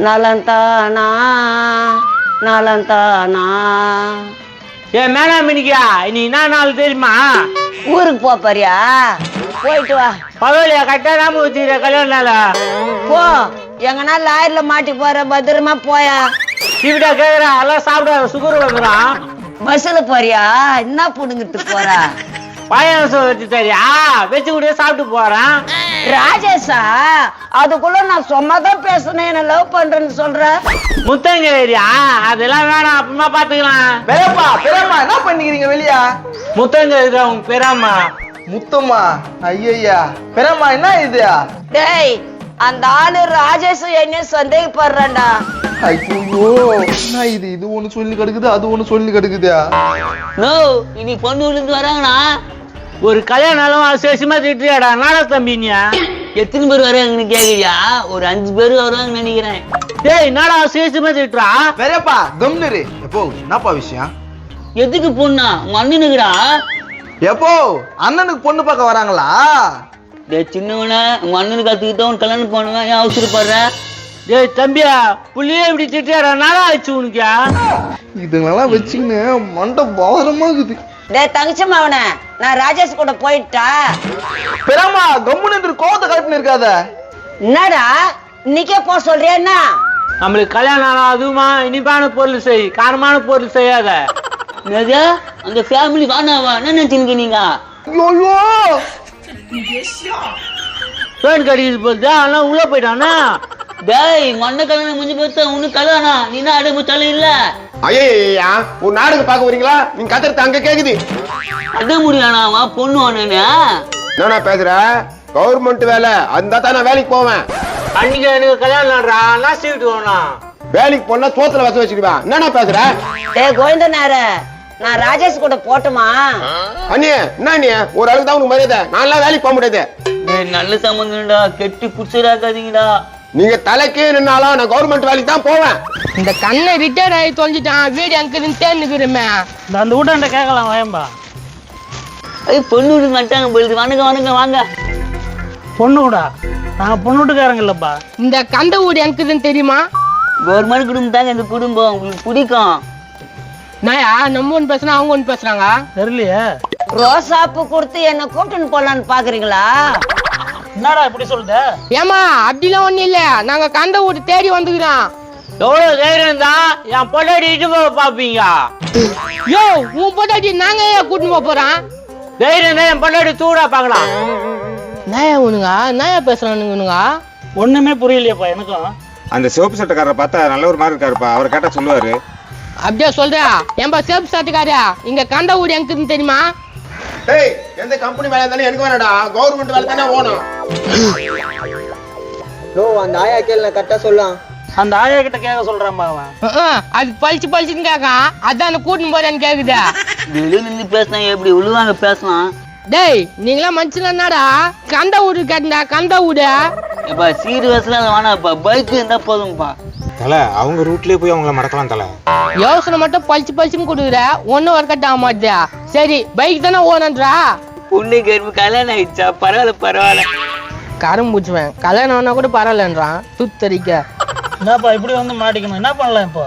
நலந்தானா நலந்தானா. ஏன் மேடம் மினிக்கா நீ என்ன நாள் தெரியுமா? ஊருக்கு போறியா? போயிட்டு வா. பகவலியா கரெக்டா நாம வச்சுக்கிற கல்யாண நாள போ. எங்கன்னா லாயர்ல மாட்டி போற, பத்திரமா போயா. இப்படியா கேக்குறா? எல்லாம் சாப்பிட சுகர் வந்துடும். பஸ்ல போறியா? என்ன புடுங்கிட்டு போற? பாயாசம் வச்சு சரியா வச்சு கூட சாப்பிட்டு போறேன். ராஜேஷா, அதுக்குள்ள நான் சும்மாதான் பேசுனேன், என்ன லவ் பண்றேன்னு சொல்ற. முத்தங்கரியா அதெல்லாம் வேணாம், அப்புறமா பாத்துக்கலாம். பெரியப்பா பெரியம்மா என்ன பண்ணிக்கிறீங்க வெளியா? முத்தங்கரி உங்க பெரியம்மா. முத்தம்மா? ஐயா பெரியம்மா என்ன இது? டேய், அந்த ஆளு ராஜேஷ் என்ன சந்தேகப்படுறான்டா. ஐயோ என்ன இது? இது ஒண்ணு சொல்லி கிடக்குது, அது ஒண்ணு சொல்லி கிடக்குது. நோ, இனி பொண்ணு விழுந்து வராங்கண்ணா. ஒரு கல்யாணம் விசேஷமா திட்டியாடா நாடா தம்பினியா? எத்தனை பேர் வராங்கன்னு கேக்குறியா? ஒரு 5 பேர் வருவாங்கன்னு நினைக்கிறேன். டேய் நாடா விசேஷமா திட்டுறா? பெரியப்பா கம்னரு. எப்போ என்னப்பா விஷயம்? எதுக்கு பொண்ணா? உங்க அண்ணனுக்குடா. எப்போ அண்ணனுக்கு பொண்ணு பார்க்க வராங்களா? டேய் சின்னவன, உங்க அண்ணனுக்கு கத்துக்கிட்டவன் கல்யாணம் பண்ணுவேன், ஏன் அவசரப்படுற? டேய் தம்பியா, புள்ளியே இப்படி திட்டியாடா நாடா ஆச்சு உனக்கா? இதுங்கெல்லாம் வச்சுக்கின்னு மண்டை பாரமா இருக்குது. டேய் தங்கச்சம்மா, அவன நான் ராஜேஷ் கூட போயிட்டா. பெரியம்மா கம்முன்னு கோவத்தை கலப்பின்னு இருக்காத. என்னடா இன்னைக்கே போ சொல்றியா என்ன? நம்மளுக்கு கல்யாணம் ஆனா அதுவுமா இனிப்பான பொருள் செய், காரமான பொருள் செய்யாத. அந்த ஃபேமிலி வானாவா என்ன நினைச்சுங்க நீங்க? ஐயோ பேன் கடிக்குது போகுது, அதெல்லாம் உள்ள போயிட்டானா? டேய் மண்ண கல்யாணம் முடிஞ்சு போச்சா? உனக்கு கல்யாணம், நீ என்ன அடைமுச்சால இல்ல? ஐயா ஒரு நாடகம் பார்க்க வரீங்களா? நீங்க கத்துறது அங்க கேக்குது. அட முடியானாவா பொண்ணு வானே? என்ன பேசுற? கவர்மெண்ட் வேலை அந்த தான் நான் வேலைக்கு போவேன். அன்னைக்கு எனக்கு கல்யாணம்டா, நான் சீட்டு வேணும். வேலைக்கு போனா சோத்துல வச வச்சுக்குவேன். என்ன பேசுற? டேய் கோவிந்தனார, நான் ராஜேஷ் கூட போட்டுமா? அண்ணே என்ன நீ ஒரு அளவுக்கு தான் உனக்கு மரியாதை. நான்லாம் வேலைக்கு போக முடியாது. டேய் நல்ல சம்பந்தம்டா, கெட்டி புடிச்சிடாதீங்கடா. நீங்க தலைக்கே நின்னாலும் நான் கவர்மெண்ட் வேலைக்கு தான் போவேன். இந்த கண்ணை ரிட்டையர் ஆகி தொலைஞ்சிட்டான், வீடு அங்கிருந்து தேர்ந்துக்கிறமே. அந்த வீட்டாண்ட கேட்கலாம் வயம்பா. பொண்ணு விட மாட்டாங்க போயிடுது. வணக்கம் வணக்கம், வாங்க. பொண்ணு கூட நாங்க பொண்ணு வீட்டுக்காரங்க இல்லப்பா. இந்த கந்த வீடு எனக்குதுன்னு தெரியுமா? கவர்மெண்ட் குடும்பம் தாங்க இந்த குடும்பம், உங்களுக்கு பிடிக்கும். நாயா நம்ம ஒன்று பேசுனா அவங்க ஒன்று பேசுறாங்க. தெரியலையே. ரோசாப்பு கொடுத்து என்ன கூட்டுன்னு போலான்னு பாக்குறீங்களா? என்னடா இப்படி சொல்லுத? ஏமா அப்படிலாம் ஒண்ணும் இல்ல, நாங்க கந்த வீடு தேடி வந்துக்கிறோம். எவ்வளவு தைரியம் தான் என் பொண்டாடி பாப்பீங்க? யோ உன் பொண்டாட்டி நாங்க ஏன் கூட்டின்னு போக போறோம்? தைரியம் தான் என் பொண்டாடி தூடா பாக்கலாம். நாயா உனுங்க நாயா பேசுறானுங்க? ஒண்ணுமே புரியலையப்பா எனக்கும். அந்த சிவப்பு சட்டக்காரரை பார்த்தா நல்ல ஒரு மாதிரி இருக்காருப்பா. அவர் கேட்டா சொல்லுவாரு. அப்படியே சொல்றா? ஏன்பா சேப்பு சாட்டுக்காரியா, இங்க கந்த வீடு எனக்குதுன்னு தெரியுமா? டேய் எந்த கம்பெனி வேலை இருந்தாலும் எனக்கு வேணாடா, கவர்மெண்ட் வேலை தானே ஓணும். அந்த ஆயா கேள்வி கரெக்டா சொல்லலாம். அந்த ஆயா கிட்ட கேட்க சொல்றான் அவன். அது பழிச்சுன்னு கேட்க, அதான் கூட்டின்னு போறேன்னு கேக்குதா? வெளியே நின்று பேசினா எப்படி உழுவாங்க பேசலாம்? டேய் நீங்களாம் மனுஷன் என்னடா? கந்த வீடு கேட்டா கந்த வீடு. இப்ப சீரியஸ்ல வேணாப்பா, பைக் இருந்தா போதும்பா. தலை அவங்க ரூட்லயே போய் அவங்கள மடக்கலாம் தலை. யோசனை மட்டும் பழிச்சுன்னு கொடுக்குற, ஒன்னும் ஒர்க் அவுட் ஆக மாட்டியா? சரி பைக் தானே ஓனன்றா? பொண்ணுக்கு கல்யாணம் ஆயிடுச்சா? பரவாயில்ல. கரும் பூச்சுவேன், கல்யாணம் ஆனா கூட பரவாயில்லன்றான். துத்தரிக்க என்னப்பா இப்படி வந்து மாட்டிக்கணும், என்ன பண்ணலாம் இப்போ?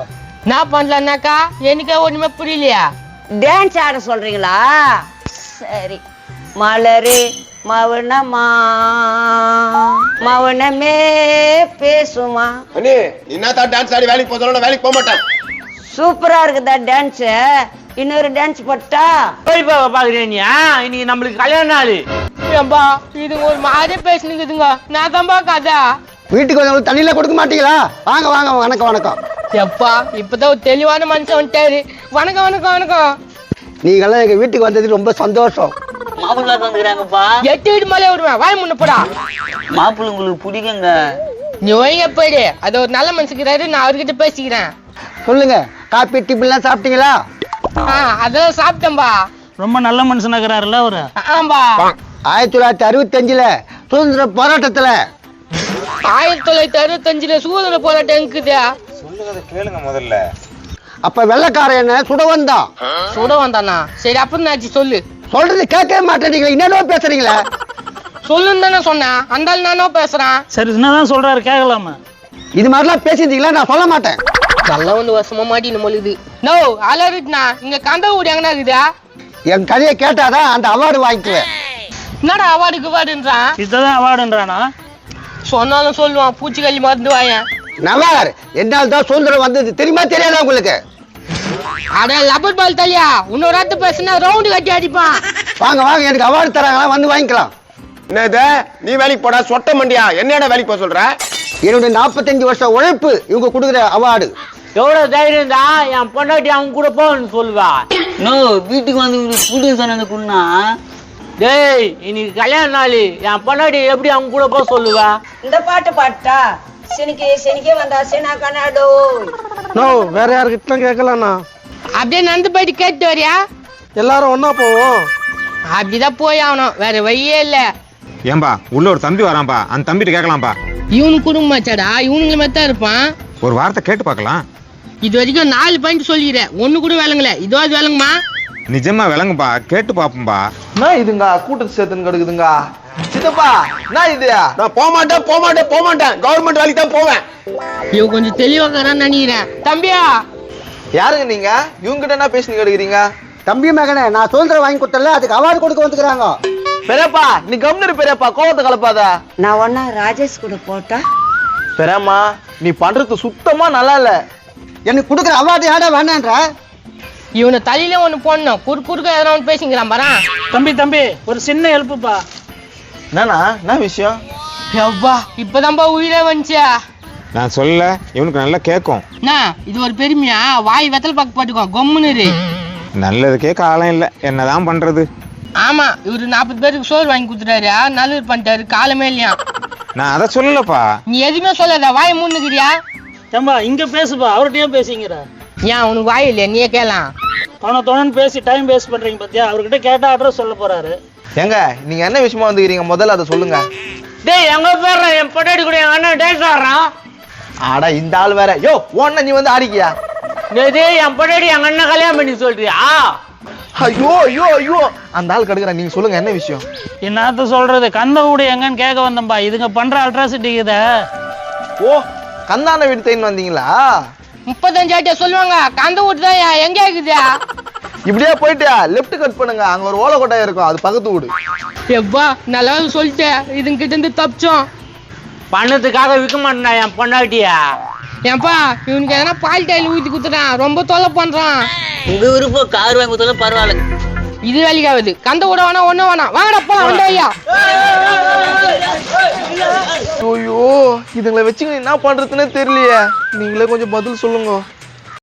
நான் பண்ணலன்னாக்கா எனக்கே ஒண்ணுமே புரியலையா? டான்ஸ் ஆட சொல்றீங்களா? சரி. மலரே மௌனமா மௌனமே பேசுமா. அண்ணே என்ன தான் டான்ஸ் ஆடி வேலைக்கு போறதோட வேலைக்கு போக மாட்டேன். சூப்பரா இருக்குதா டான்ஸ்? இன்னொரு டான்ஸ் போட்டா? போய்ப்பா பாக்குறீங்க, இன்னைக்கு நம்மளுக்கு கல்யாண நாள். ஏம்பா இது ஒரு மாதிரி பேசினுக்குதுங்க, நான் தான்பா கதை. வீட்டுக்கு வந்து தண்ணியில கொடுக்க மாட்டீங்களா? வாங்க வாங்க, வணக்கம் வணக்கம். எப்பா இப்பதான் ஒரு தெளிவான மனுஷன் வந்துட்டாரு. வணக்கம் வணக்கம் வணக்கம். நீங்கெல்லாம் எங்க வீட்டுக்கு வந்தது ரொம்ப சந்தோஷம். மாப்பிள்ளை வந்துக்கிறாங்கப்பா. 8 வீடு மேலே விடுவேன், வாய் முன்ன போடா. மாப்பிள்ளை உங்களுக்கு பிடிக்குங்க. நீ ஒழுங்க போயிடு, அது ஒரு நல்ல மனுஷங்கிறாரு, நான் அவர்கிட்ட பேசிக்கிறேன். சொல்லுங்க, காப்பி டிஃபன்லாம் சாப்பிட்டீங்களா? அதெல்லாம் சாப்பிட்டேன்பா. ரொம்ப நல்ல மனுஷனாக்குறாருல்ல அவரு. ஆம்பா 1965 சுதந்திர போராட்டத்துல 1965 சுதந்திர போராட்டம் இருக்குது. சொல்லுங்க கேளுங்க முதல்ல. அப்ப வெள்ளக்காரன் என்ன சுட வந்தான். சுட வந்தானா? சரி அப்புறம் நான் சொல்லு. சொல்றது கேட்கவே மாட்டேங்கிறீங்களா? என்னடா பேசுறீங்களா? சொல்லுன்னு தானே சொன்னேன், அந்த நானோ பேசுறேன். சரி என்னதான் சொல்றாரு கேட்கலாமா? இது மாதிரிலாம் பேசியிருந்தீங்களா நான் சொல்ல மாட்டேன். நல்லா வந்து வருஷமா மாட்டின்னு மொழுது. நோ அலறிட்டுனா இங்க கந்த ஊடி எங்கன்னா இருக்குதா? என் கதையை கேட்டாதான் அந்த அவார்டு வாங்கிக்குவேன். என்னடா அவார்டுக்கு அவார்டுன்றான்? இதுதான் அவார்டுன்றானா? சொன்னாலும் சொல்லுவான் பூச்சிக்கல்லி மருந்து வாயன். நவார் என்னால் தான் சுதந்திரம் வந்தது தெரியுமா தெரியாதா உங்களுக்கு? அட லப்பர் பால் தலையா, இன்னொரு ராத்து பேசுனா ரவுண்டு கட்டி அடிப்பான். வாங்க வாங்க, எனக்கு அவார்டு தராங்களா, வந்து வாங்கிக்கலாம். என்னது நீ வேலைக்கு போடா சொட்ட மண்டியா? என்னடா வேலைக்கு போக சொல்ற? என்னுடைய 45 வருஷம் உழைப்பு இவங்க கொடுக்குற அவார்டு. எவ்வளவு தைரியம் தான் என் பொண்டாட்டி அவங்க கூட போன்னு சொல்லுவா. நோ வீட்டுக்கு வந்து கூட்டின்னு சொன்ன குண்ணா. டேய் இன்னைக்கு கல்யாண நாள், என் பொண்டாட்டி எப்படி அவங்க கூட போக சொல்லுவா? இந்த பாட்டு பாட்டா செனிக்கே வந்தா சேனா கண்ணாடோ. நோ வேற யாருக்கிட்ட கேட்கலாம்ண்ணா. அப்படியே நடந்து போயிட்டு கேட்டு வரியா? எல்லாரும் ஒன்னா போவோம். அப்படிதான் போய் ஆகணும், வேற வழியே இல்ல. ஏன்பா உள்ள ஒரு தம்பி வரான்பா, அந்த தம்பிட்டு கேட்கலாம்பா. இவனுக்கு குடும்பமாச்சாடா, இவனுங்களை மாதிரி தான் இருப்பான். ஒரு வார்த்தை கேட்டு பார்க்கலாம். இது வரைக்கும் 4 பாயிண்ட் சொல்லிக்கிறேன், ஒண்ணு கூட விளங்கல. இதுவாது விளங்குமா? நிஜமா விளங்கும்பா, கேட்டு பாப்போம்பா. நான் இதுங்க கூட்டத்து சேர்த்துன்னு கிடக்குதுங்க. சித்தப்பா நான் இது நான் போக மாட்டேன். கவர்மெண்ட் வேலைக்கு தான் போவேன். இவ கொஞ்சம் தெளிவாக்கறான்னு நினைக்கிறேன். தம்பியா யாருங்க நீங்க? இவங்க கிட்ட என்ன பேசின்னு கிடக்குறீங்க? தம்பி மகனே, நான் சுதந்திரம் வாங்கி கொடுத்தல, அதுக்கு அவார்டு கொடுக்க வந்துக்கிறாங்க. பெரியப்பா நீ கம்னு பெரியப்பா, கோவத்தை கலப்பாத. நான் ஒன்னா ராஜேஷ் கூட போட்டா? பெரியம்மா நீ பண்றது சுத்தமா நல்லா இல்ல. எனக்கு கொடுக்குற அவார்டு யாரா வேணான்ற? இவனை தலையில ஒண்ணு போடணும், குறுக்க எதனா ஒண்ணு பேசிக்கிறான் பாரா. தம்பி ஒரு சின்ன ஹெல்ப்புப்பா. என்னண்ணா என்ன விஷயம்? எவ்வா இப்பதான்பா உயிரே வந்துச்சா. நான் சொல்ல இவனுக்கு நல்லா கேட்கும். இது ஒரு பெருமையா? வாய் வெத்தல் பாக்கு போட்டுக்கோ, கொம்முன்னு. நல்லதுக்கே காலம் இல்லை, என்னதான் பண்றது? ஆமா, இவரு 40 பேருக்கு சோறு வாங்கி கொடுத்துட்டாரு, நல்லது பண்ணிட்டாரு, காலமே இல்லையா. நான் அதை சொல்லலப்பா. நீ எதுவுமே சொல்லாத, வாய் மூணுக்கிறியா? ஏம்பா இங்க பேசுப்பா, அவர்கிட்டயும் பேசிங்கிற. ஏன் உனக்கு வாய் இல்லையா? நீயே கேளாம். தோணன்னு பேசி டைம் வேஸ்ட் பண்றீங்க பத்தியா? அவர்கிட்ட கேட்டா அட்ரஸ் சொல்ல போறாரு. ஏங்க நீங்க என்ன விஷயமா வந்துக்கிறீங்க, முதல்ல அதை சொல்லுங்க. டேய் எங்க பேர் என் பொண்டாட்டி கூட எங்க அண்ணன் டான்ஸ் ஆடுறான். ஆடா இந்த ஆள் வேற. யோ ஓன்ன நீ வந்து ஆடிக்கியா? டேய் என் பொண்டாட்டி எங்க அண்ணன் கல்யாணம் பண்ணி சொல்றியா? ஐயோ அந்த ஆள் கடுக்குறா. நீங்க சொல்லுங்க என்ன விஷயம்? என்னத்த சொல்றது, கந்த வீடு எங்கன்னு கேட்க வந்தம்பா. இதுங்க பண்ற அட்ராசிட்டி இத. ஓ கந்தான வீடு தேன் வந்தீங்களா? 35 ஆட்டியா சொல்லுவாங்க, கந்த வீட்டு தான் எங்க இருக்குது. இப்படியே போயிட்டு லெஃப்ட் கட் பண்ணுங்க, அங்க ஒரு ஓலை கொட்டாய் இருக்கும், அது பக்கத்து வீடு. எவ்வா நல்லா சொல்லிட்டேன், இதுங்க கிட்ட இருந்து தப்பிச்சோம். பணத்துக்காக விற்க மாட்டேன் என் பொண்டாட்டியா. ஏன்பா இவனுக்கு எதனா பால் டைல ஊத்தி குத்துறான், ரொம்ப தொலை பண்றான். உங்க விருப்பம், கார் வாங்கி கொடுத்தாலும் பரவாயில்ல. இது வேலைக்காவது. கந்த விட வேணா ஒண்ணு வேணாம், வாங்கடா போலாம். வண்டையா ஐயோ இதுங்களை வச்சுக்க என்ன பண்றதுன்னே தெரியலையே. நீங்களே கொஞ்சம் பதில் சொல்லுங்க.